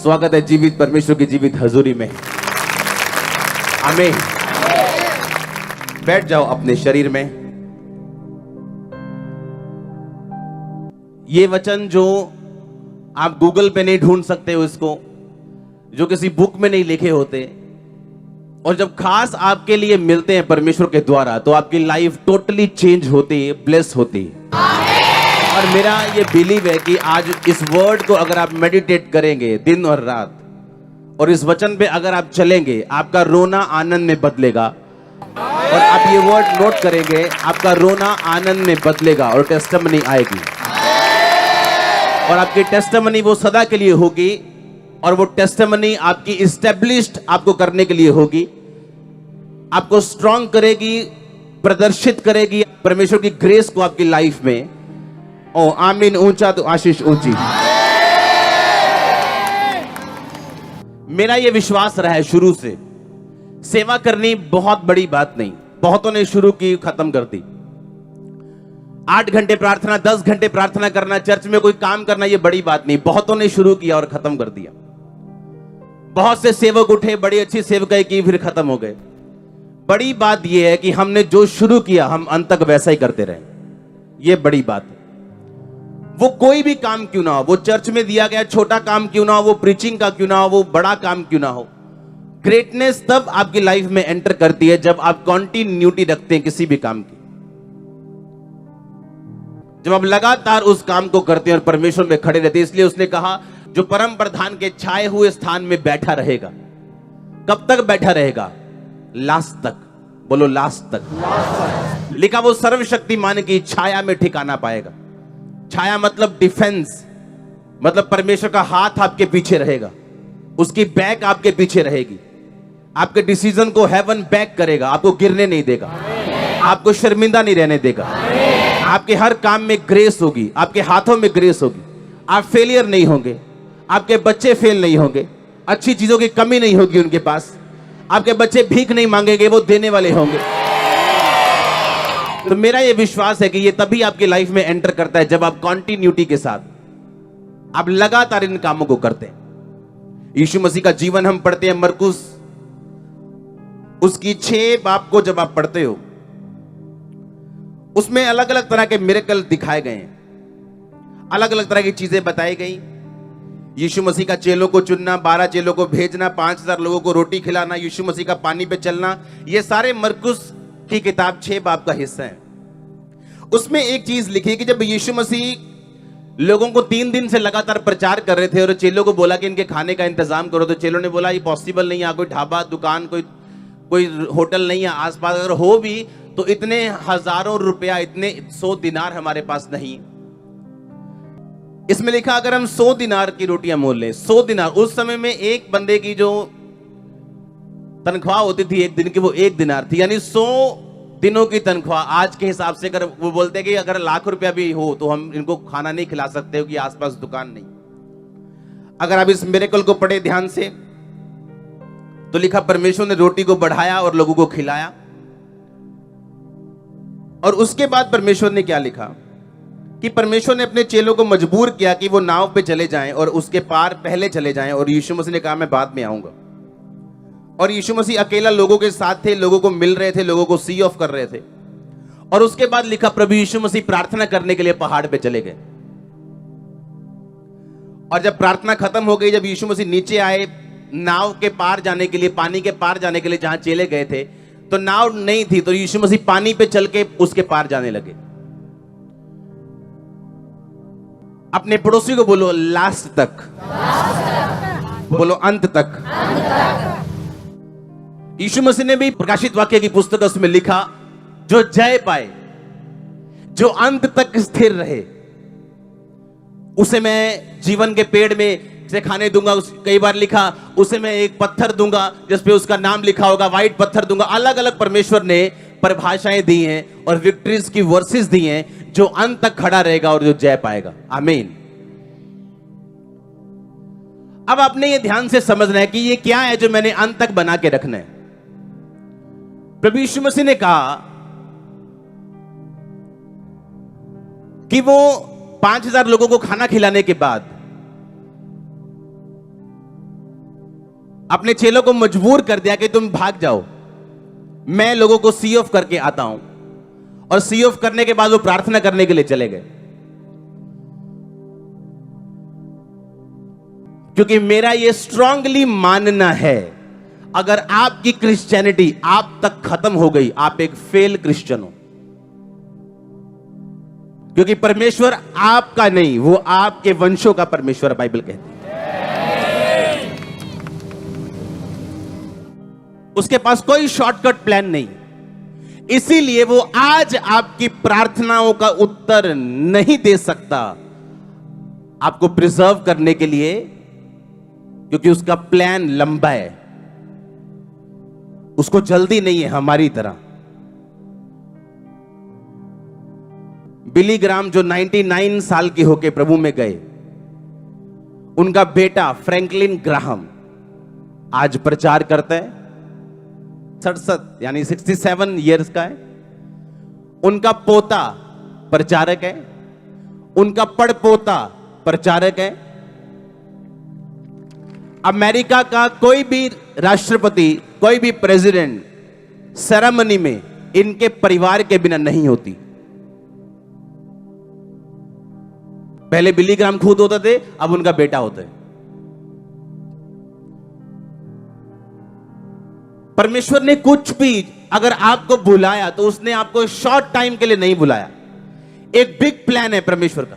स्वागत है जीवित परमेश्वर की जीवित हजूरी में। आमीन। बैठ जाओ अपने शरीर में। ये वचन जो आप गूगल पे नहीं ढूंढ सकते हो, इसको जो किसी बुक में नहीं लिखे होते, और जब खास आपके लिए मिलते हैं परमेश्वर के द्वारा, तो आपकी लाइफ टोटली चेंज होती है, ब्लेस होती है। और मेरा ये बिलीव है कि आज इस वर्ड को अगर आप मेडिटेट करेंगे दिन और रात, और इस वचन पे अगर आप चलेंगे, आपका रोना आनंद में बदलेगा। और आप ये वर्ड नोट करेंगे, आपका रोना आनंद में बदलेगा और टेस्टिमनी आएगी। और आपकी टेस्टिमनी वो सदा के लिए होगी, और वो टेस्टिमनी आपकी इस्टेब्लिश्ड आपको करने के लिए होगी, आपको स्ट्रॉन्ग करेगी, प्रदर्शित करेगी परमेश्वर की ग्रेस को आपकी लाइफ में। ओ आमीन। ऊंचा तो आशीष ऊंची। मेरा यह विश्वास रहा है शुरू से, सेवा करनी बहुत बड़ी बात नहीं। बहुतों ने शुरू की, खत्म कर दी। 8 घंटे प्रार्थना, 10 घंटे प्रार्थना करना, चर्च में कोई काम करना, यह बड़ी बात नहीं। बहुतों ने शुरू किया और खत्म कर दिया। बहुत से सेवक उठे, बड़ी अच्छी सेवकाई की, फिर खत्म हो गए। बड़ी बात यह है कि हमने जो शुरू किया हम अंत तक वैसा ही करते रहे। यह बड़ी बात है। वो कोई भी काम क्यों ना हो, वो चर्च में दिया गया छोटा काम क्यों ना हो, वो प्रीचिंग का क्यों ना हो, वो बड़ा काम क्यों ना हो, ग्रेटनेस तब आपकी लाइफ में एंटर करती है जब आप कॉन्टिन्यूटी रखते हैं किसी भी काम की। जब आप लगातार उस काम को करते हैं और परमेश्वर में खड़े रहते हैं। इसलिए उसने कहा, जो परम प्रधान के छाए हुए स्थान में बैठा रहेगा। कब तक बैठा रहेगा? लास्ट तक। बोलो लास्ट तक। लिखा, वो सर्वशक्तिमान की छाया में ठिकाना पाएगा। छाया मतलब डिफेंस, मतलब परमेश्वर का हाथ आपके पीछे रहेगा, उसकी बैक आपके पीछे रहेगी, आपके डिसीजन को हेवन बैक करेगा, आपको गिरने नहीं देगा, आपको शर्मिंदा नहीं रहने देगा। आपके हर काम में ग्रेस होगी, आपके हाथों में ग्रेस होगी, आप फेलियर नहीं होंगे, आपके बच्चे फेल नहीं होंगे, अच्छी चीजों की कमी नहीं होगी उनके पास, आपके बच्चे भीख नहीं मांगेंगे, वो देने वाले होंगे। तो मेरा यह विश्वास है कि ये तभी आपकी लाइफ में एंटर करता है जब आप कॉन्टिन्यूटी के साथ आप लगातार इन कामों को करते हैं। यीशु मसीह का जीवन हम पढ़ते हैं मरकुस, उसकी 6 बाब को जब आप पढ़ते हो, उसमें अलग अलग तरह के मिरेकल दिखाए गए हैं, अलग अलग तरह की चीजें बताई गई। यीशु मसीह का चेलों को चुनना, 12 चेलों को भेजना, 5000 लोगों को रोटी खिलाना, यीशु मसीह का पानी पे चलना, ये सारे मरकुस की किताब 6 बाब का हिस्सा है। उसमें एक चीज लिखी कि जब यीशु मसीह लोगों को 3 दिन से लगातार प्रचार कर रहे थे और चेलों को बोला कि इनके खाने का इंतजाम करो, तो चेलों ने बोला ये पॉसिबल नहीं है, कोई ढाबा दुकान कोई होटल नहीं है आसपास, अगर हो भी तो इतने हजारों रुपया, इतने 100 दिनार हमारे पास नहीं। इसमें लिखा, अगर हम 100 दिनार की रोटियां मोल लें, 100 दिनार उस समय में एक बंदे की जो तनख्वाह होती थी एक दिन की, वो 1 दिनार थी, यानी 100 दिनों की तनख्वाह। आज के हिसाब से अगर वो बोलते हैं कि अगर लाख रुपया भी हो तो हम इनको खाना नहीं खिला सकते हो कि आसपास दुकान नहीं। अगर आप इस मिरेकल को पढ़े ध्यान से तो लिखा, परमेश्वर ने रोटी को बढ़ाया और लोगों को खिलाया। और उसके बाद परमेश्वर ने क्या लिखा कि परमेश्वर ने अपने चेलों को मजबूर किया कि वो नाव पे चले जाएं और उसके पार पहले चले जाएं, और यीशु मसीह ने कहा मैं बाद में आऊंगा। और यीशु मसीह अकेला लोगों के साथ थे, लोगों को मिल रहे थे, लोगों को सी ऑफ कर रहे थे। और उसके बाद लिखा, प्रभु यीशु मसीह प्रार्थना करने के लिए पहाड़ पे चले गए। और जब प्रार्थना खत्म हो गई, जब यीशु मसीह नीचे आए नाव के पार जाने के लिए, पानी के पार जाने के लिए, जहां चेले गए थे, तो नाव नहीं थी, तो यीशु मसीह पानी पे चल के उसके पार जाने लगे। अपने पड़ोसी को बोलो लास्ट तक, बोलो अंत तक। यीशु मसीह ने भी प्रकाशित वाक्य की पुस्तक उसमें लिखा, जो जय पाए, जो अंत तक स्थिर रहे, उसे मैं जीवन के पेड़ में से खाने दूंगा। कई बार लिखा, उसे मैं एक पत्थर दूंगा जिसपे उसका नाम लिखा होगा, व्हाइट पत्थर दूंगा। अलग अलग परमेश्वर ने परिभाषाएं दी हैं और विक्ट्रीज की वर्सेस दी हैं, जो अंत तक खड़ा रहेगा और जो जय पाएगा। आमीन। अब आपने ये ध्यान से समझना है कि ये क्या है जो मैंने अंत तक बना के रखना है। प्रभु यीशु मसीह ने कहा कि वो 5000 लोगों को खाना खिलाने के बाद अपने चेलों को मजबूर कर दिया कि तुम भाग जाओ, मैं लोगों को सी ऑफ करके आता हूं। और सी ऑफ करने के बाद वो प्रार्थना करने के लिए चले गए। क्योंकि मेरा ये स्ट्रांगली मानना है, अगर आपकी क्रिश्चियनिटी आप तक खत्म हो गई, आप एक फेल क्रिश्चियन हो। क्योंकि परमेश्वर आपका नहीं, वो आपके वंशों का परमेश्वर, बाइबल कहती है। उसके पास कोई शॉर्टकट प्लान नहीं, इसीलिए वो आज आपकी प्रार्थनाओं का उत्तर नहीं दे सकता आपको प्रिजर्व करने के लिए, क्योंकि उसका प्लान लंबा है, उसको जल्दी नहीं है हमारी तरह। बिली ग्राम जो 99 साल के होके प्रभु में गए, उनका बेटा फ्रैंकलिन ग्राहम आज प्रचार करता है, 67 यानी 67 इयर्स का है। उनका पोता प्रचारक है, उनका पड़पोता प्रचारक है। अमेरिका का कोई भी राष्ट्रपति, कोई भी प्रेसिडेंट सेरेमनी में इनके परिवार के बिना नहीं होती। पहले बिली ग्राम खुद होते थे, अब उनका बेटा होता है। परमेश्वर ने कुछ भी अगर आपको बुलाया तो उसने आपको शॉर्ट टाइम के लिए नहीं बुलाया, एक बिग प्लान है परमेश्वर का।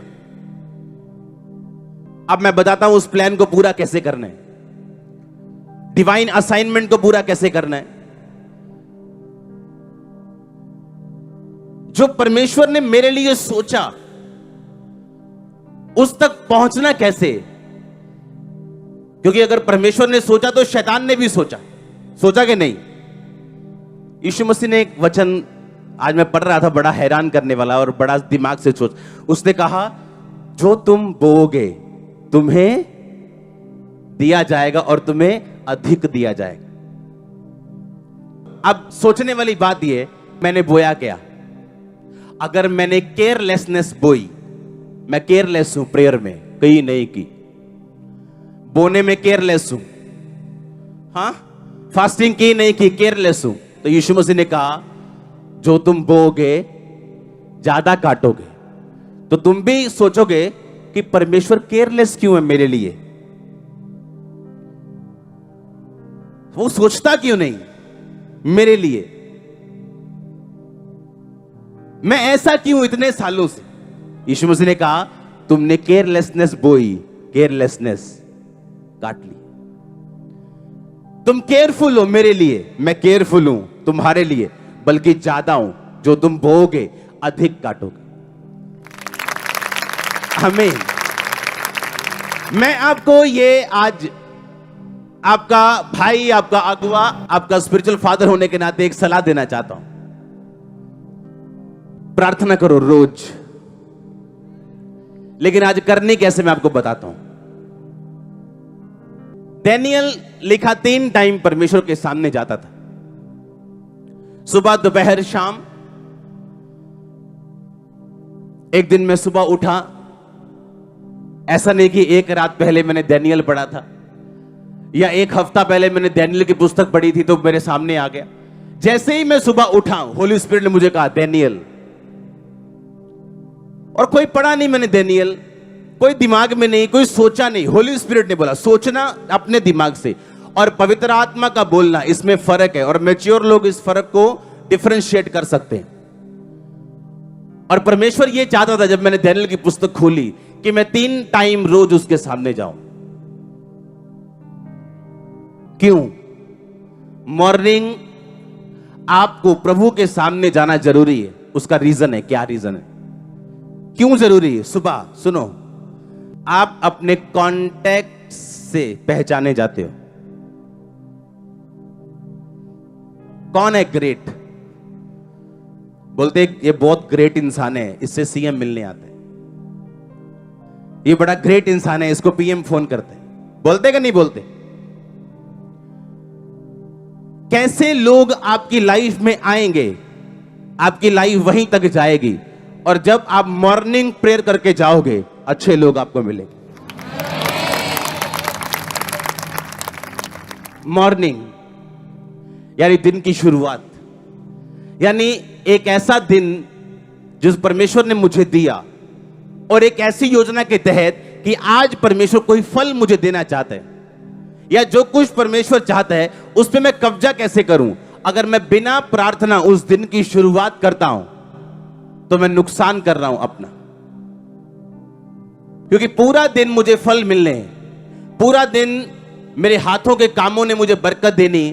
अब मैं बताता हूं उस प्लान को पूरा कैसे करना है, डिवाइन असाइनमेंट को पूरा कैसे करना है। जो परमेश्वर ने मेरे लिए सोचा, उस तक पहुंचना कैसे? क्योंकि अगर परमेश्वर ने सोचा तो शैतान ने भी सोचा कि नहीं? यीशु मसीह ने एक वचन आज मैं पढ़ रहा था, बड़ा हैरान करने वाला और बड़ा दिमाग से सोच। उसने कहा, जो तुम बोओगे तुम्हें दिया जाएगा और तुम्हें अधिक दिया जाएगा। अब सोचने वाली बात यह, मैंने बोया क्या? अगर मैंने केयरलेसनेस बोई, मैं केयरलेस हूं प्रेयर में, कहीं नहीं की, बोने में केयरलेस हूं, हाँ, फास्टिंग की नहीं की, केयरलेस हूं, तो यीशु मसीह ने कहा, जो तुम बोओगे ज्यादा काटोगे। तो तुम भी सोचोगे कि परमेश्वर केयरलेस क्यों है मेरे लिए, वो सोचता क्यों नहीं मेरे लिए, मैं ऐसा क्यों इतने सालों से? यीशु मसीह ने कहा, तुमने केयरलेसनेस बोई, केयरलेसनेस काट ली। तुम केयरफुल हो मेरे लिए, मैं केयरफुल हूं तुम्हारे लिए, बल्कि ज्यादा हूं, जो तुम बोओगे अधिक काटोगे। आमीन। मैं आपको ये आज आपका भाई, आपका अगुआ, आपका स्पिरिचुअल फादर होने के नाते एक सलाह देना चाहता हूं। प्रार्थना करो रोज, लेकिन आज करनी कैसे मैं आपको बताता हूं। डैनियल लिखा 3 टाइम परमेश्वर के सामने जाता था, सुबह, दोपहर, शाम। एक दिन मैं सुबह उठा, ऐसा नहीं कि एक रात पहले मैंने डैनियल पढ़ा था या एक हफ्ता पहले मैंने डैनियल की पुस्तक पढ़ी थी तो मेरे सामने आ गया। जैसे ही मैं सुबह उठा, होली स्पिरिट ने मुझे कहा डैनियल, और कोई पढ़ा नहीं मैंने डैनियल, कोई दिमाग में नहीं, कोई सोचा नहीं, होली स्पिरिट ने बोला। सोचना अपने दिमाग से और पवित्र आत्मा का बोलना, इसमें फर्क है, और मैच्योर लोग इस फर्क को डिफरेंशिएट कर सकते हैं। और परमेश्वर ये चाहता था जब मैंने डैनियल की पुस्तक खोली कि मैं 3 टाइम रोज उसके सामने जाऊं। क्यों? मॉर्निंग आपको प्रभु के सामने जाना जरूरी है, उसका रीजन है। क्या रीजन है, क्यों जरूरी है? सुबह सुनो, आप अपने कॉन्टैक्ट से पहचाने जाते हो। कौन है ग्रेट? बोलते ये बहुत ग्रेट इंसान है, इससे सीएम मिलने आते हैं, ये बड़ा ग्रेट इंसान है, इसको पीएम फोन करते हैं। बोलते कि नहीं बोलते? कैसे लोग आपकी लाइफ में आएंगे, आपकी लाइफ वहीं तक जाएगी। और जब आप मॉर्निंग प्रेयर करके जाओगे, अच्छे लोग आपको मिलेंगे। मॉर्निंग यानी दिन की शुरुआत, यानी एक ऐसा दिन जिस परमेश्वर ने मुझे दिया और एक ऐसी योजना के तहत कि आज परमेश्वर कोई फल मुझे देना चाहता है, या जो कुछ परमेश्वर चाहता है उस पे मैं कब्जा कैसे करूं। अगर मैं बिना प्रार्थना उस दिन की शुरुआत करता हूं तो मैं नुकसान कर रहा हूं अपना, क्योंकि पूरा दिन मुझे फल मिलने हैं, पूरा दिन मेरे हाथों के कामों ने मुझे बरकत देनी,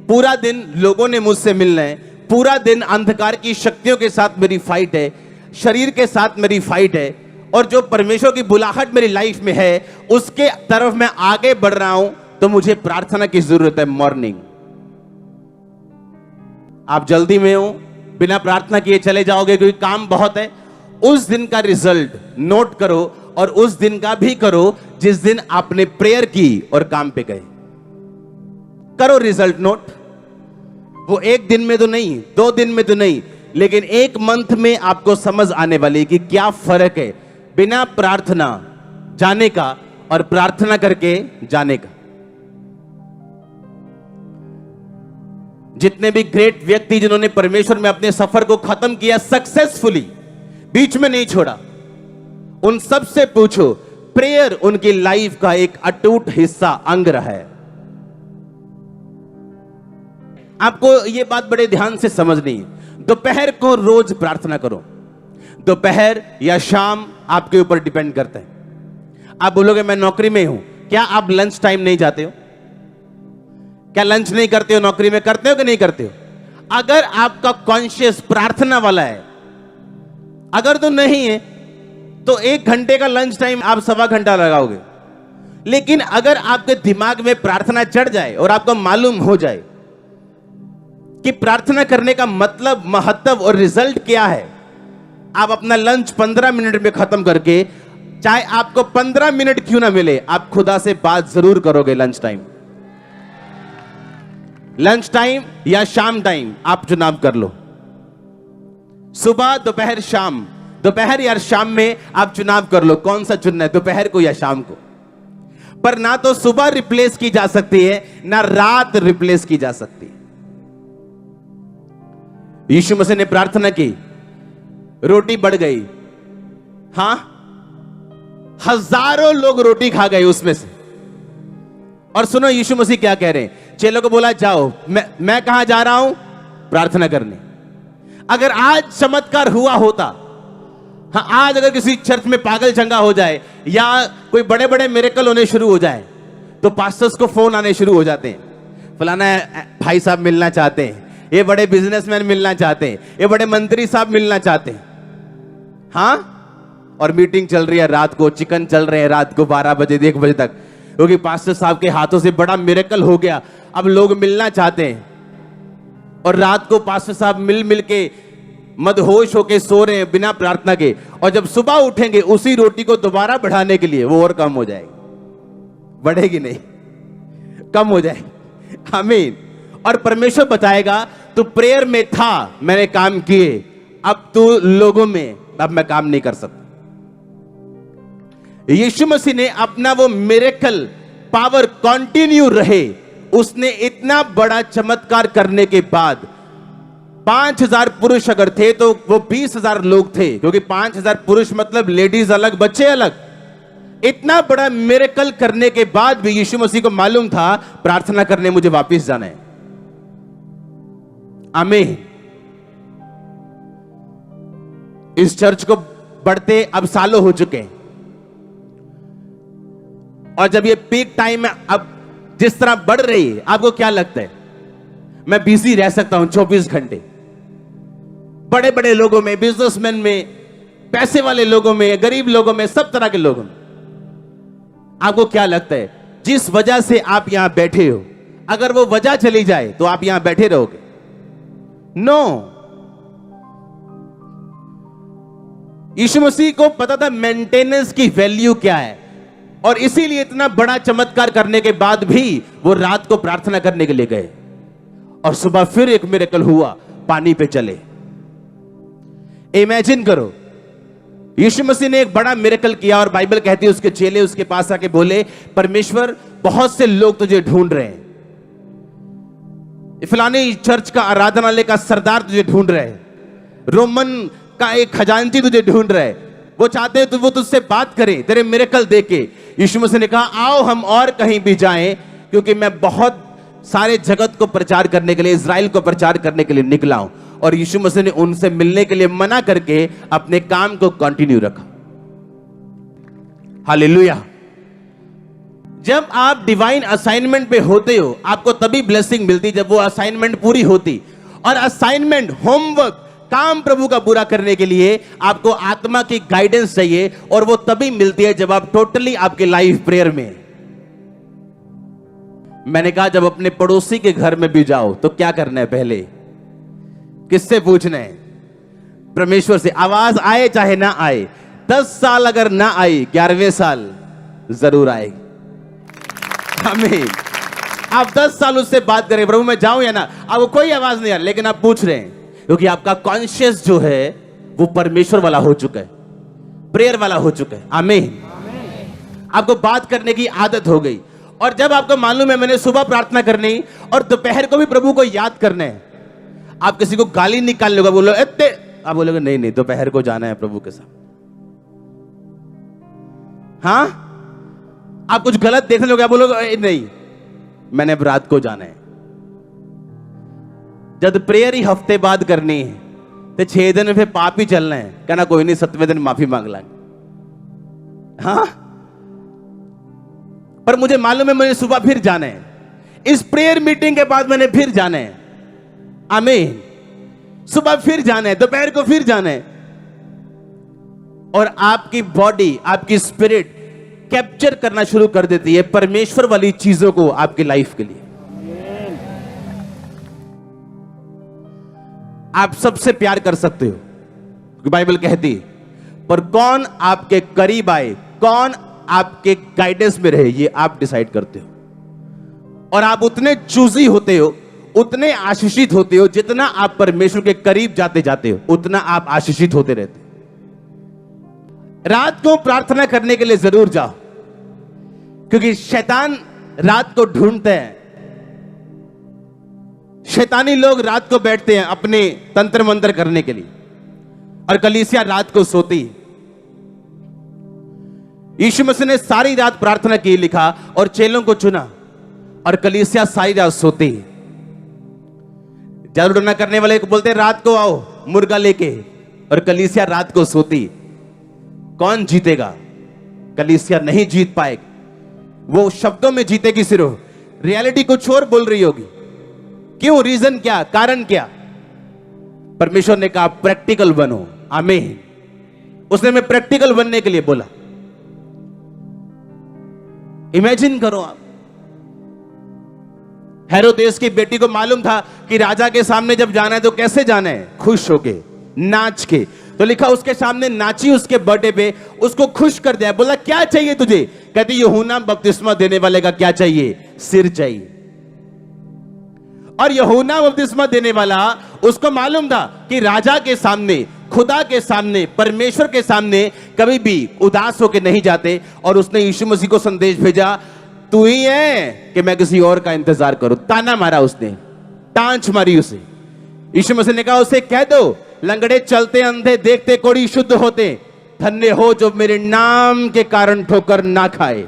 पूरा दिन लोगों ने मुझसे मिलना है, पूरा दिन अंधकार की शक्तियों के साथ मेरी फाइट है, शरीर के साथ मेरी फाइट है, और जो परमेश्वर की बुलाहट मेरी लाइफ में है उसके तरफ मैं आगे बढ़ रहा हूं, तो मुझे प्रार्थना की जरूरत है। मॉर्निंग आप जल्दी में हो, बिना प्रार्थना किए चले जाओगे क्योंकि काम बहुत है। उस दिन का रिजल्ट नोट करो, और उस दिन का भी करो जिस दिन आपने प्रेयर की और काम पे गए। करो रिजल्ट नोट। वो एक दिन में तो नहीं, 2 दिन में तो नहीं, लेकिन 1 मंथ में आपको समझ आने वाली कि क्या फर्क है बिना प्रार्थना जाने का और प्रार्थना करके जाने का। जितने भी ग्रेट व्यक्ति जिन्होंने परमेश्वर में अपने सफर को खत्म किया सक्सेसफुली, बीच में नहीं छोड़ा, उन सब से पूछो, प्रेयर उनकी लाइफ का एक अटूट हिस्सा, अंग रहा है। आपको यह बात बड़े ध्यान से समझनी है। दोपहर को रोज प्रार्थना करो। दोपहर या शाम आपके ऊपर डिपेंड करता है। आप बोलोगे मैं नौकरी में हूं, क्या आप लंच टाइम नहीं जाते हो? क्या लंच नहीं करते हो? नौकरी में करते हो कि नहीं करते हो? अगर आपका कॉन्शियस प्रार्थना वाला है, अगर तो नहीं है तो 1 घंटे का लंच टाइम आप 1.25 घंटा लगाओगे। लेकिन अगर आपके दिमाग में प्रार्थना चढ़ जाए और आपको मालूम हो जाए कि प्रार्थना करने का मतलब, महत्व और रिजल्ट क्या है, आप अपना लंच 15 मिनट में खत्म करके, चाहे आपको 15 मिनट क्यों ना मिले, आप खुदा से बात जरूर करोगे। लंच टाइम या शाम टाइम आप चुनाव कर लो। सुबह, दोपहर, शाम, दोपहर या शाम में आप चुनाव कर लो कौन सा चुनना है, दोपहर को या शाम को। पर ना तो सुबह रिप्लेस की जा सकती है, ना रात रिप्लेस की जा सकती है। यीशु मसीह ने प्रार्थना की, रोटी बढ़ गई। हां, हजारों लोग रोटी खा गए उसमें से। और सुनो यीशु मसीह क्या कह रहे हैं, चेलों को बोला जाओ, मैं कहां जा रहा हूं? प्रार्थना करने। अगर आज चमत्कार हुआ होता, हाँ, आज अगर किसी चर्च में पागल चंगा हो जाए या कोई बड़े बड़े मिरेकल होने शुरू हो जाए, तो पास्टर्स को फोन आने शुरू हो जाते हैं, फलाना भाई साहब मिलना चाहते हैं, ये बड़े बिजनेसमैन मिलना चाहते हैं, ये बड़े मंत्री साहब मिलना चाहते हैं। हाँ, और मीटिंग चल रही है रात को, चिकन चल रहे हैं रात को 12 बजे 1 बजे तक, क्योंकि पास्टर साहब के हाथों से बड़ा मिरेकल हो गया। अब लोग मिलना चाहते हैं, और रात को पास्टर साहब मिल के मदहोश होके सो रहे हैं बिना प्रार्थना के, और जब सुबह उठेंगे उसी रोटी को दोबारा बढ़ाने के लिए, वो और कम हो जाएगी, बढ़ेगी नहीं, कम हो जाएगी। आमीन। और परमेश्वर बताएगा तू प्रेयर में था, मैंने काम किए, अब तू लोगों में, अब मैं काम नहीं कर सकता। यीशु मसीह ने अपना वो मिरेकल पावर कंटिन्यू रहे, उसने इतना बड़ा चमत्कार करने के बाद 5000 पुरुष अगर थे तो वो 20,000 लोग थे, क्योंकि 5000 पुरुष मतलब लेडीज अलग, बच्चे अलग। इतना बड़ा मिरेकल करने के बाद भी यीशु मसीह को मालूम था प्रार्थना करने मुझे वापस जाना है। आमीन। इस चर्च को बढ़ते अब सालों हो चुके हैं, और जब ये पीक टाइम है, अब जिस तरह बढ़ रही है, आपको क्या लगता है मैं बिजी रह सकता हूं 24 घंटे? बड़े बड़े लोगों में, बिजनेसमैन में, पैसे वाले लोगों में, गरीब लोगों में, सब तरह के लोगों में, आपको क्या लगता है जिस वजह से आप यहां बैठे हो, अगर वो वजह चली जाए तो आप यहां बैठे रहोगे? नो। यीशु मसीह को पता था मेंटेनेंस की वैल्यू क्या है, और इसीलिए इतना बड़ा चमत्कार करने के बाद भी वो रात को प्रार्थना करने के लिए गए, और सुबह फिर एक मिरेकल हुआ, पानी पे चले। इमेजिन करो, यीशु मसीह ने एक बड़ा मिरेकल किया, और बाइबल कहती है उसके चेले उसके पास आके बोले, परमेश्वर बहुत से लोग तुझे ढूंढ रहे हैं, फलानी चर्च का आराधनालय का सरदार तुझे ढूंढ रहे हैं, रोमन का एक खजांची तुझे ढूंढ रहे हैं, वो चाहते हैं तो वो तुझसे बात करें तेरे मिरेकल देख के। यीशु मसीह ने कहा आओ हम और कहीं भी जाएं, क्योंकि मैं बहुत सारे जगत को प्रचार करने के लिए, इज़राइल को प्रचार करने के लिए निकला हूं। और यीशु मसीह ने उनसे मिलने के लिए मना करके अपने काम को कंटिन्यू रखा। हालेलुया। जब आप डिवाइन असाइनमेंट पे होते हो, आपको तभी ब्लेसिंग मिलती जब वो असाइनमेंट पूरी होती। और असाइनमेंट, होमवर्क, काम प्रभु का पूरा करने के लिए आपको आत्मा की गाइडेंस चाहिए, और वो तभी मिलती है जब आप टोटली आपके लाइफ प्रेयर में। मैंने कहा जब अपने पड़ोसी के घर में भी जाओ तो क्या करना है, पहले किससे पूछना है? परमेश्वर से। आवाज आए चाहे ना आए, 10 साल अगर ना आई, 11वें साल जरूर आएगी। आमीन। आप 10 साल उससे बात करें, प्रभु मैं जाऊं या ना, आपको कोई आवाज नहीं आ रही, लेकिन आप पूछ रहे हैं, क्योंकि आपका कॉन्शियस जो है वो परमेश्वर वाला हो चुका है, प्रेयर वाला हो चुका है। आमीन। आपको बात करने की आदत हो गई। और जब आपको मालूम है मैंने सुबह प्रार्थना करनी और दोपहर को भी प्रभु को याद करना है, आप किसी को गाली निकाल लोगे, बोलो इतने, आप बोलोगे नहीं नहीं दोपहर को जाना है प्रभु के साथ। हाँ, आप कुछ गलत देखने लोगे, आप बोलोगे नहीं मैंने अब रात को जाना है। जब प्रेयर ही हफ्ते बाद करनी है तो 6 दिन में फिर पाप ही चलना है, कहना कोई नहीं 7वें दिन माफी मांग लेंगे। हाँ, पर मुझे मालूम है मुझे सुबह फिर जाना है, इस प्रेयर मीटिंग के बाद मैंने फिर जाना है। आमीन। सुबह फिर जाना है, दोपहर को फिर जाना है। और आपकी बॉडी, आपकी स्पिरिट कैप्चर करना शुरू कर देती है परमेश्वर वाली चीजों को आपकी लाइफ के लिए। आप सबसे प्यार कर सकते हो, क्योंकि बाइबल कहती है, पर कौन आपके करीब आए, कौन आपके गाइडेंस में रहे, ये आप डिसाइड करते हो। और आप उतने चूजी होते हो, उतने आशीषित होते हो, जितना आप परमेश्वर के करीब जाते जाते हो उतना आप आशीषित होते रहते हो। रात को प्रार्थना करने के लिए जरूर जाओ, क्योंकि शैतान रात को ढूंढते हैं। शैतानी लोग रात को बैठते हैं अपने तंत्र मंत्र करने के लिए, और कलीसिया रात को सोती है। यीशु मसीह ने सारी रात प्रार्थना की, लिखा, और चेलों को चुना, और कलीसिया सारी रात सोती है। जादू टोना करने वाले को बोलते हैं रात को आओ मुर्गा लेके, और कलीसिया रात को सोती। कौन जीतेगा? कलीसिया नहीं जीत पाएगी। वो शब्दों में जीतेगी सिर्फ, रियलिटी कुछ और बोल रही होगी। क्यों? रीजन क्या, कारण क्या? परमेश्वर ने कहा प्रैक्टिकल बनो। आमीन। उसने मैं प्रैक्टिकल बनने के लिए बोला। इमेजिन करो आप, हेरोदेस की बेटी को मालूम था कि राजा के सामने जब जाना है तो कैसे जाना है, खुश होके, नाच के। तो लिखा उसके सामने नाची, उसके बर्थडे पे उसको खुश कर दिया। बोला क्या चाहिए तुझे? कहती यूहन्ना बपतिस्मा देने वाले का क्या चाहिए? सिर चाहिए। और यूहन्ना बपतिस्मा देने वाला, उसको मालूम था कि राजा के सामने, खुदा के सामने, परमेश्वर के सामने कभी भी उदास होकर नहीं जाते। और उसने यीशु मसीह को संदेश भेजा, तू ही है कि मैं किसी और का इंतजार करूं। ताना मारा उसने, टांच मारी उसे। यीशु मसीह ने कहा उसे कह दो, लंगड़े चलते, अंधे देखते, कोढ़ी शुद्ध होते, धन्य हो जो मेरे नाम के कारण ठोकर ना खाए।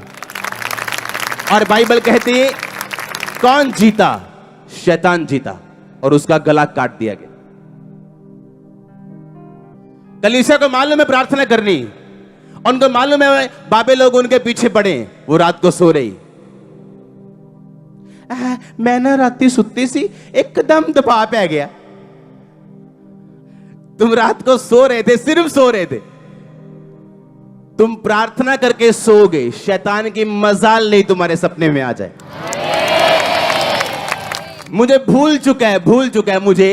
और बाइबल कहती है कौन जीता? शैतान जीता, और उसका गला काट दिया गया। कलीसिया को मालूम है प्रार्थना करनी, उनको मालूम है बाबे लोग उनके पीछे पड़े, वो रात को सो रही। मैं ना राती सुत्ती सी, एकदम दबाव पै गया। तुम रात को सो रहे थे, सिर्फ सो रहे थे। तुम प्रार्थना करके सो गए, शैतान की मजाल नहीं तुम्हारे सपने में आ जाए। मुझे भूल चुका है मुझे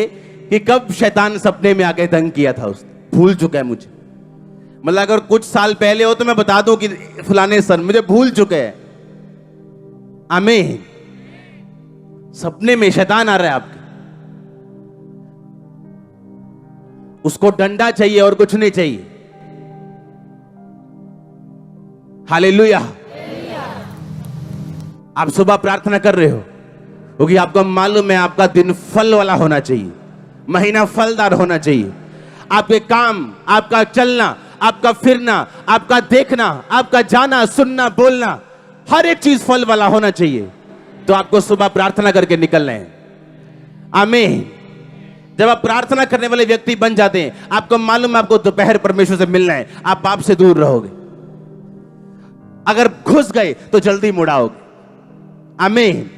कि कब शैतान सपने में आके तंग किया था उसने। भूल चुका है मुझे, मतलब अगर कुछ साल pहले हो तो मैं बता दूं कि फलाने सन, मुझे भूल चुके हैं। आमीन। सपने में शैतान आ रहा है आपके, उसको डंडा चाहिए और कुछ नहीं चाहिए। हालेलुया। आप सुबह प्रार्थना कर रहे हो, क्योंकि आपको मालूम है आपका दिन फल वाला होना चाहिए, महीना फलदार होना चाहिए। आपके काम, आपका चलना, आपका फिरना, आपका देखना, आपका जाना, सुनना, बोलना, हर एक चीज फल वाला होना चाहिए। तो आपको सुबह प्रार्थना करके निकलना है। आमीन। जब आप प्रार्थना करने वाले व्यक्ति बन जाते हैं, आपको मालूम है आपको दोपहर परमेश्वर से मिलना है, आप पाप से दूर रहोगे। अगर घुस गए तो जल्दी मुड़ाओगे। आमीन।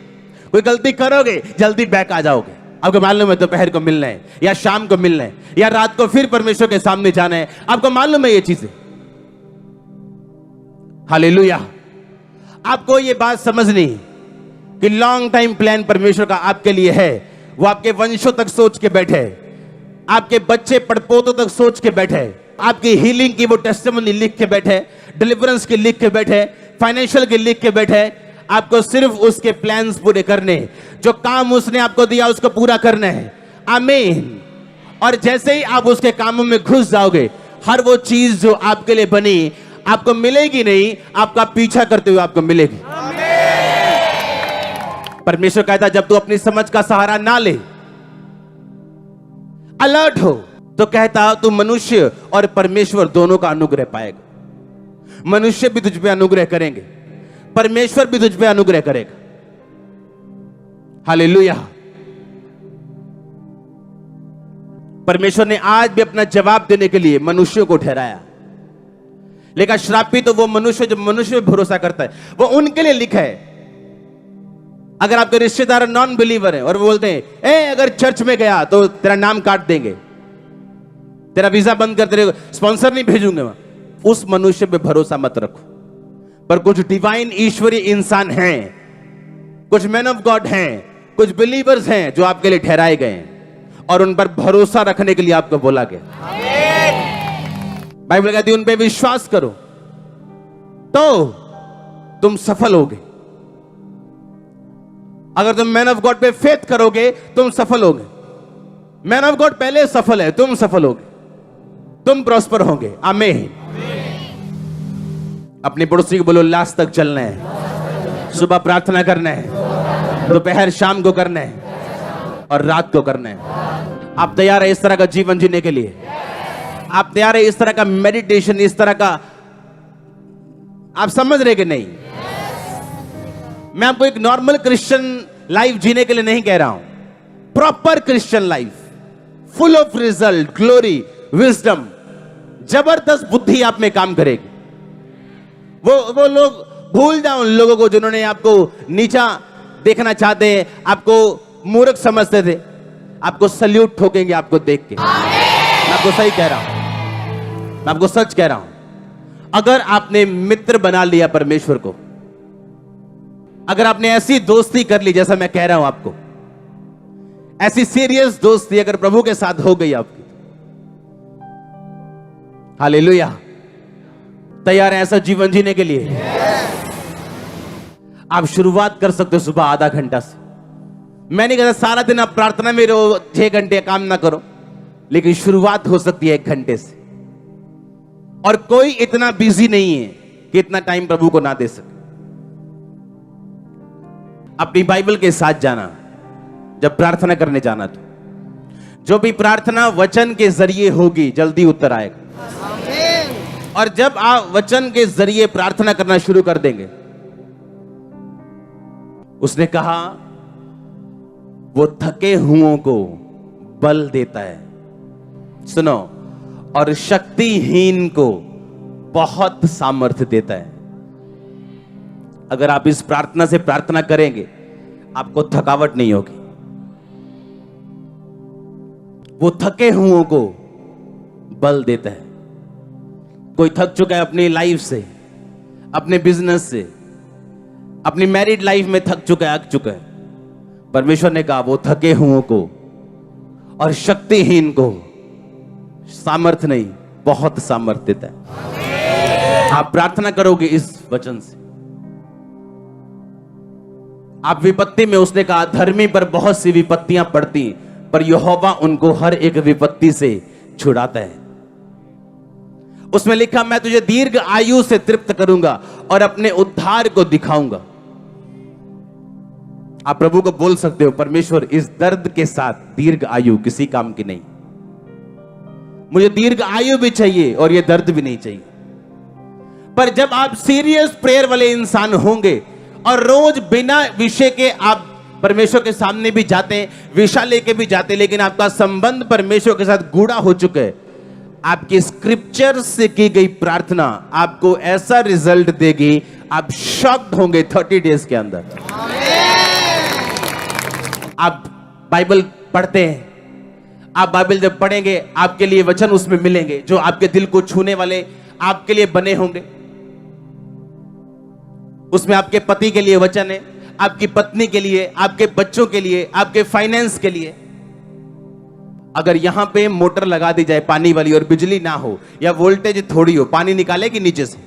कोई गलती करोगे जल्दी बैक आ जाओगे। आपको मालूम है दोपहर को मिलना है, या शाम को मिलना है, या रात को फिर परमेश्वर के सामने जाना है। आपको मालूम है ये चीजें। हालेलुया। आपको ये बात समझनी कि लॉन्ग टाइम प्लान परमेश्वर का आपके लिए है। वो आपके वंशों तक सोच के बैठे, आपके बच्चे पड़पोतों तक सोच के बैठे, आपकी हीलिंग की वो टेस्टिमनी लिख के बैठे, डिलीवरेंस की लिख के बैठे, फाइनेंशियल की लिख के बैठे। आपको सिर्फ उसके प्लान्स पूरे करने, जो काम उसने आपको दिया उसको पूरा करना है। आमीन। और जैसे ही आप उसके कामों में घुस जाओगे, हर वो चीज जो आपके लिए बनी आपको मिलेगी नहीं, आपका पीछा करते हुए आपको मिलेगी। परमेश्वर कहता है जब तू अपनी समझ का सहारा ना ले, अलर्ट हो, तो कहता तू मनुष्य और परमेश्वर दोनों का अनुग्रह पाएगा। मनुष्य भी तुझ पे अनुग्रह करेंगे, परमेश्वर भी तुझ पे अनुग्रह करेगा। हालेलुया। परमेश्वर ने आज भी अपना जवाब देने के लिए मनुष्यों को ठहराया। लेकिन श्रापित तो वो मनुष्य जो मनुष्य पे भरोसा करता है, वो उनके लिए लिखा है। अगर आपके रिश्तेदार नॉन बिलीवर है और वो बोलते हैं ए अगर चर्च में गया तो तेरा नाम काट देंगे, तेरा वीजा बंद कर, तेरे स्पॉन्सर नहीं भेजूंगे, उस मनुष्य पे भरोसा मत रखो। पर कुछ डिवाइन ईश्वरीय इंसान हैं, कुछ मैन ऑफ गॉड हैं, कुछ बिलीवर्स हैं जो आपके लिए ठहराए गए हैं और उन पर भरोसा रखने के लिए आपको बोला गया। बाइबल कहती है उन पे विश्वास करो तो तुम सफल होगे। अगर तुम मैन ऑफ गॉड पे फेथ करोगे तुम सफल होगे। मैन ऑफ गॉड पहले सफल है, तुम सफल होगे, तुम प्रॉस्पर होगे। आमीन। अपने पड़ोसी को बोलो लास्ट तक चलना है, सुबह प्रार्थना करना है, दोपहर शाम को करना है और रात को करना है। आप तैयार है इस तरह का जीवन जीने के लिए? आप तैयार है इस तरह का मेडिटेशन, इस तरह का? आप समझ रहे कि नहीं? मैं आपको एक नॉर्मल क्रिश्चियन लाइफ जीने के लिए नहीं कह रहा हूं, proper Christian life, full of result, glory, wisdom, जबरदस्त बुद्धि आप में काम करेगी। वो लोग भूल जाओ उन लोगों को जिन्होंने आपको नीचा देखना चाहते हैं, आपको मूर्ख समझते थे, आपको सल्यूट ठोकेंगे आपको देख के। मैं आपको सही कह रहा हूं, मैं आपको सच कह रहा हूं। अगर आपने मित्र बना लिया परमेश्वर को, अगर आपने ऐसी दोस्ती कर ली जैसा मैं कह रहा हूं आपको, ऐसी सीरियस दोस्ती अगर प्रभु के साथ हो गई आपकी, हालेलुया। तैयार है ऐसा जीवन जीने के लिए? आप शुरुआत कर सकते हो सुबह आधा घंटा से। मैं नहीं कहता सारा दिन आप प्रार्थना में रहो, 6 घंटे काम ना करो, लेकिन शुरुआत हो सकती है 1 घंटे से। और कोई इतना बिजी नहीं है कि इतना टाइम प्रभु को ना दे सके। अपनी बाइबल के साथ जाना, जब प्रार्थना करने जाना तो जो भी प्रार्थना वचन के जरिए होगी जल्दी उत्तर आएगा। और जब आप वचन के जरिए प्रार्थना करना शुरू कर देंगे, उसने कहा वो थके हुओं को बल देता है, सुनो, और शक्तिहीन को बहुत सामर्थ्य देता है। अगर आप इस प्रार्थना से प्रार्थना करेंगे आपको थकावट नहीं होगी। वो थके हुओं को बल देता है। कोई थक चुका है अपनी लाइफ से, अपने बिजनेस से, अपनी मैरिड लाइफ में थक चुका है, अक चुका है, परमेश्वर ने कहा वो थके हुओं को और शक्तिहीन को सामर्थ नहीं, बहुत सामर्थ देता है। आप प्रार्थना करोगे इस वचन से। आप विपत्ति में, उसने कहा धर्मी पर बहुत सी विपत्तियां पड़ती पर यहोवा उनको हर एक विपत्ति से छुड़ाता है। उसमें लिखा मैं तुझे दीर्घ आयु से तृप्त करूंगा और अपने उद्धार को दिखाऊंगा। आप प्रभु को बोल सकते हो, परमेश्वर इस दर्द के साथ दीर्घ आयु किसी काम की नहीं, मुझे दीर्घ आयु भी चाहिए और ये दर्द भी नहीं चाहिए। पर जब आप सीरियस प्रेयर वाले इंसान होंगे और रोज बिना विषय के आप परमेश्वर के सामने भी जाते हैं, विषय लेके भी जाते हैं, लेकिन आपका संबंध परमेश्वर के साथ गूढ़ा हो चुका है, आपकी स्क्रिप्चर से की गई प्रार्थना आपको ऐसा रिजल्ट देगी, आप शॉक्ड होंगे 30 डेज के अंदर। आप बाइबल पढ़ते हैं, आप बाइबल जब पढ़ेंगे आपके लिए वचन उसमें मिलेंगे जो आपके दिल को छूने वाले आपके लिए बने होंगे। उसमें आपके पति के लिए वचन है, आपकी पत्नी के लिए, आपके बच्चों के लिए, आपके फाइनेंस के लिए। अगर यहां पे मोटर लगा दी जाए पानी वाली और बिजली ना हो या वोल्टेज थोड़ी हो, पानी निकालेगी नीचे से।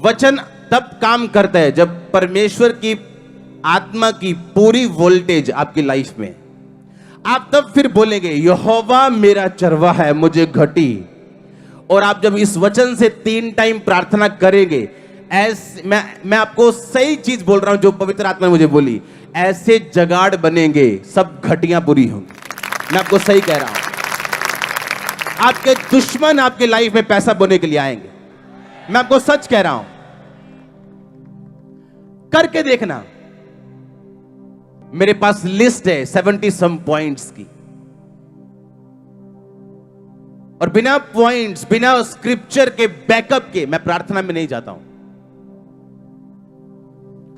वचन तब काम करता है जब परमेश्वर की आत्मा की पूरी वोल्टेज आपकी लाइफ में, आप तब फिर बोलेंगे यहोवा मेरा चरवाहा है, मुझे घटी। और आप जब इस वचन से 3 टाइम प्रार्थना करेंगे, ऐसे मैं आपको सही चीज बोल रहा हूं जो पवित्र आत्मा ने मुझे बोली, ऐसे जगाड़ बनेंगे, सब घटियां पूरी होंगी। मैं आपको सही कह रहा हूं, आपके दुश्मन आपके लाइफ में पैसा बोने के लिए आएंगे। मैं आपको सच कह रहा हूं, करके देखना। मेरे पास लिस्ट है 70 सम पॉइंट्स की, और बिना पॉइंट्स, बिना स्क्रिप्चर के बैकअप के मैं प्रार्थना में नहीं जाता हूं।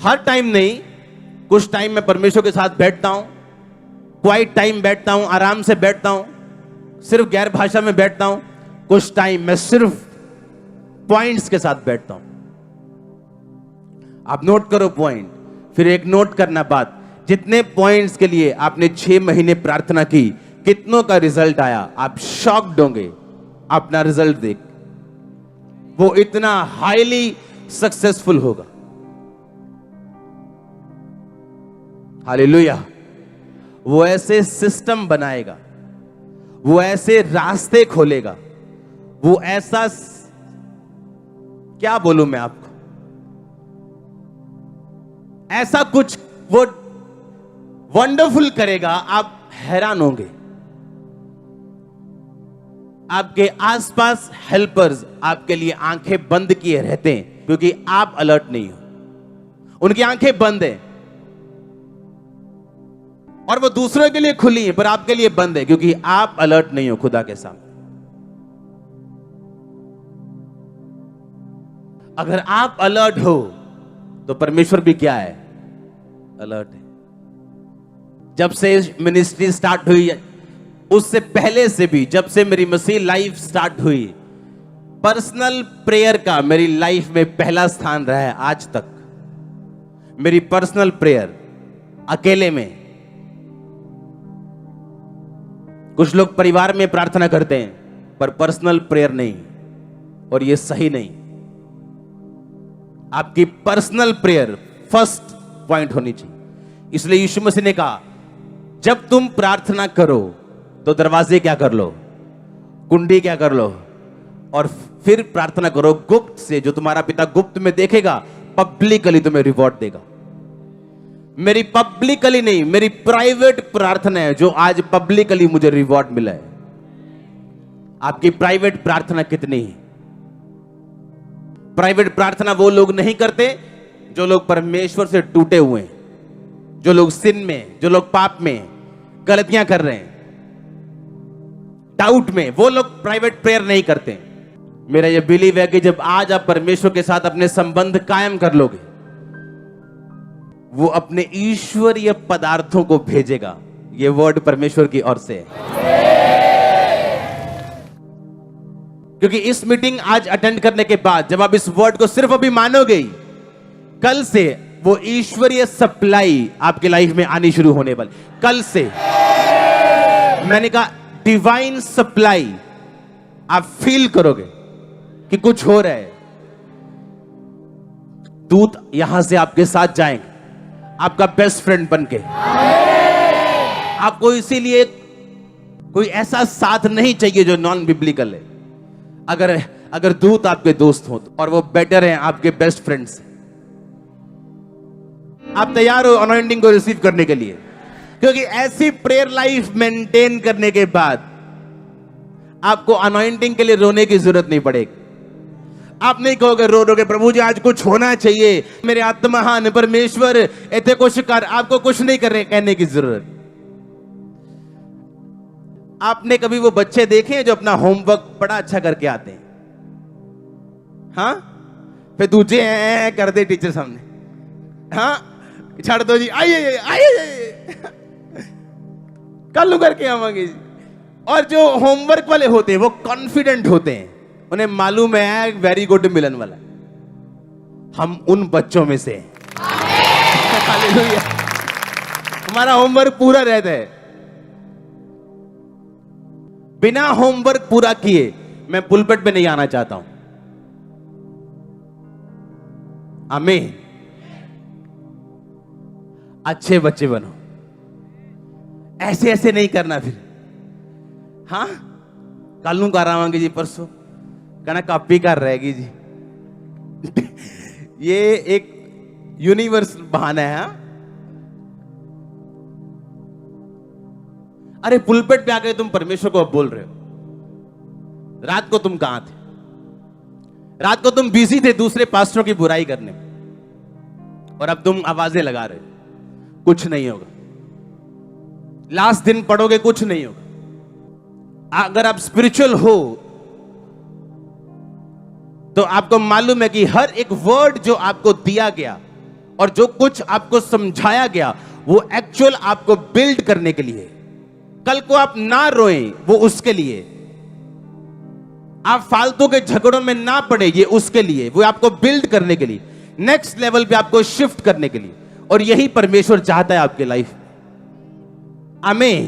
हर टाइम नहीं, कुछ टाइम मैं परमेश्वर के साथ बैठता हूं, क्वाइट टाइम बैठता हूं, आराम से बैठता हूं, सिर्फ गैर भाषा में बैठता हूं। कुछ टाइम मैं सिर्फ पॉइंट्स के साथ बैठता हूं। आप नोट करो पॉइंट, फिर एक नोट करना बात, जितने पॉइंट्स के लिए आपने 6 महीने प्रार्थना की, कितनों का रिजल्ट आया, आप शॉक्ड होंगे अपना रिजल्ट देख। वो इतना हाईली सक्सेसफुल होगा। हालेलुया। वो ऐसे सिस्टम बनाएगा, वो ऐसे रास्ते खोलेगा, वो ऐसा, क्या बोलूं मैं आपको, ऐसा कुछ वो वंडरफुल करेगा, आप हैरान होंगे। आपके आसपास हेल्पर्स आपके लिए आंखें बंद किए रहते हैं क्योंकि आप अलर्ट नहीं हो। उनकी आंखें बंद है और वो दूसरों के लिए खुली है, पर आपके लिए बंद है क्योंकि आप अलर्ट नहीं हो खुदा के सामने। अगर आप अलर्ट हो तो परमेश्वर भी क्या है, अलर्ट है। जब से मिनिस्ट्री स्टार्ट हुई, उससे पहले से भी, जब से मेरी मसीह लाइफ स्टार्ट हुई, पर्सनल प्रेयर का मेरी लाइफ में पहला स्थान रहा है आज तक। मेरी पर्सनल प्रेयर अकेले में। कुछ लोग परिवार में प्रार्थना करते हैं पर पर्सनल प्रेयर नहीं, और ये सही नहीं। आपकी पर्सनल प्रेयर फर्स्ट पॉइंट होनी चाहिए। इसलिए यीशु मसीह ने कहा, जब तुम प्रार्थना करो तो दरवाजे क्या कर लो, कुंडी क्या कर लो, और फिर प्रार्थना करो गुप्त से, जो तुम्हारा पिता गुप्त में देखेगा पब्लिकली तुम्हें रिवॉर्ड देगा। मेरी पब्लिकली नहीं, मेरी प्राइवेट प्रार्थना है जो आज पब्लिकली मुझे रिवॉर्ड मिला है। आपकी प्राइवेट प्रार्थना कितनी है? प्राइवेट प्रार्थना वो लोग नहीं करते जो लोग परमेश्वर से टूटे हुए हैं, जो लोग सिन में, जो लोग पाप में गलतियां कर रहे हैं, डाउट में, वो लोग प्राइवेट प्रेयर नहीं करते। मेरा यह बिलीव है कि जब आज आप परमेश्वर के साथ अपने संबंध कायम कर लोगे, वो अपने ईश्वरीय पदार्थों को भेजेगा। यह वर्ड परमेश्वर की ओर से है। क्योंकि इस मीटिंग आज अटेंड करने के बाद जब आप इस वर्ड को सिर्फ अभी मानोगे, कल से वो ईश्वरीय सप्लाई आपके लाइफ में आनी शुरू होने वाली। कल से मैंने कहा डिवाइन सप्लाई आप फील करोगे कि कुछ हो रहा है। दूत यहां से आपके साथ जाएंगे, आपका बेस्ट फ्रेंड बनके। आपको इसीलिए कोई ऐसा साथ नहीं चाहिए जो नॉन बिब्लिकल है। अगर दूत आपके दोस्त हो और वो बेटर है आपके बेस्ट फ्रेंड से। आप तैयार हो अनॉइंटिंग को रिसीव करने के लिए? क्योंकि ऐसी प्रेयर लाइफ मेंटेन करने के बाद आपको अनॉइंटिंग के लिए रोने की जरूरत नहीं पड़ेगी। आप नहीं कहोगे रो रोगे प्रभु जी आज कुछ होना चाहिए, मेरे आत्महान परमेश्वर इतने कुछ कर। आपको कुछ नहीं करने कहने की जरूरत। आपने कभी वो बच्चे देखे हैं जो अपना होमवर्क बड़ा अच्छा करके आते हैं? हाँ, फिर दूजे कर दे टीचर सामने, हाँ छाड़ दो जी, आइए आइए कल करके आवांगे जी। और जो होमवर्क वाले होते हैं वो कॉन्फिडेंट होते हैं, उन्हें मालूम है वेरी गुड मिलन वाला। हम उन बच्चों में से हालेलुया। हमारा होमवर्क पूरा रहता है। बिना होमवर्क पूरा किए मैं पुलपिट पे नहीं आना चाहता हूं। आमीन। अच्छे बच्चे बनो, ऐसे ऐसे नहीं करना। फिर हाँ कल नू कर आवांगे जी, परसों कहना कॉपी कर रहेगी जी ये एक यूनिवर्सल बहाना है। हाँ? अरे पुलपिट पे आके तुम परमेश्वर को अब बोल रहे हो, रात को तुम कहां थे? रात को तुम बिजी थे दूसरे पास्टरों की बुराई करने में, और अब तुम आवाजें लगा रहे हो। कुछ नहीं होगा। लास्ट दिन पढ़ोगे कुछ नहीं होगा। अगर आप स्पिरिचुअल हो तो आपको मालूम है कि हर एक वर्ड जो आपको दिया गया और जो कुछ आपको समझाया गया वो एक्चुअल आपको बिल्ड करने के लिए। कल को आप ना रोएं, वो उसके लिए। आप फालतू के झगड़ों में ना पड़े, ये उसके लिए। वो आपको बिल्ड करने के लिए, नेक्स्ट लेवल पे आपको शिफ्ट करने के लिए। और यही परमेश्वर चाहता है आपके लाइफ में। आमीन।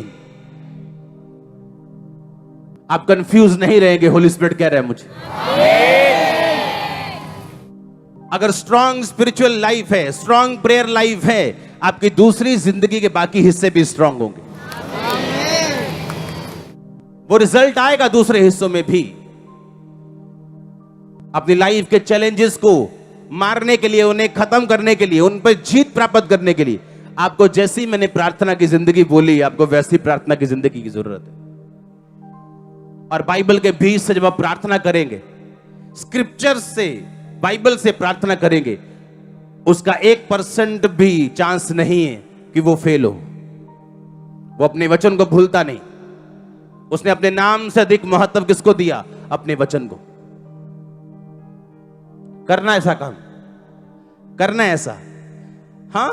आप कंफ्यूज नहीं रहेंगे। होली स्पिरिट कह रहा है मुझे, अगर स्ट्रांग स्पिरिचुअल लाइफ है, स्ट्रांग प्रेयर लाइफ है, आपकी दूसरी जिंदगी के बाकी हिस्से भी स्ट्रांग होंगे। वो रिजल्ट आएगा दूसरे हिस्सों में भी। अपनी लाइफ के चैलेंजेस को मारने के लिए, उन्हें खत्म करने के लिए, उन पर जीत प्राप्त करने के लिए आपको जैसी मैंने प्रार्थना की जिंदगी बोली, आपको वैसी प्रार्थना की जिंदगी की जरूरत है। और बाइबल के बीच से जब आप प्रार्थना करेंगे, स्क्रिप्चर से, बाइबल से प्रार्थना करेंगे, उसका 1% भी चांस नहीं है कि वो फेल हो। वो अपने वचन को भूलता नहीं। उसने अपने नाम से अधिक महत्व किसको दिया? अपने वचन को। करना ऐसा काम, करना ऐसा। हाँ,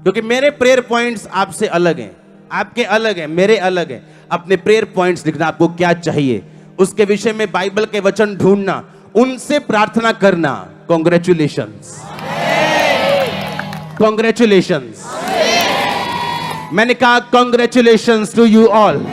क्योंकि मेरे प्रेयर पॉइंट्स आपसे अलग हैं, आपके अलग हैं, मेरे अलग हैं। अपने प्रेयर पॉइंट्स लिखना, आपको क्या चाहिए उसके विषय में बाइबल के वचन ढूंढना, उनसे प्रार्थना करना। Congratulations, congratulations. मैंने कहा कॉन्ग्रेचुलेशंस टू यू ऑल।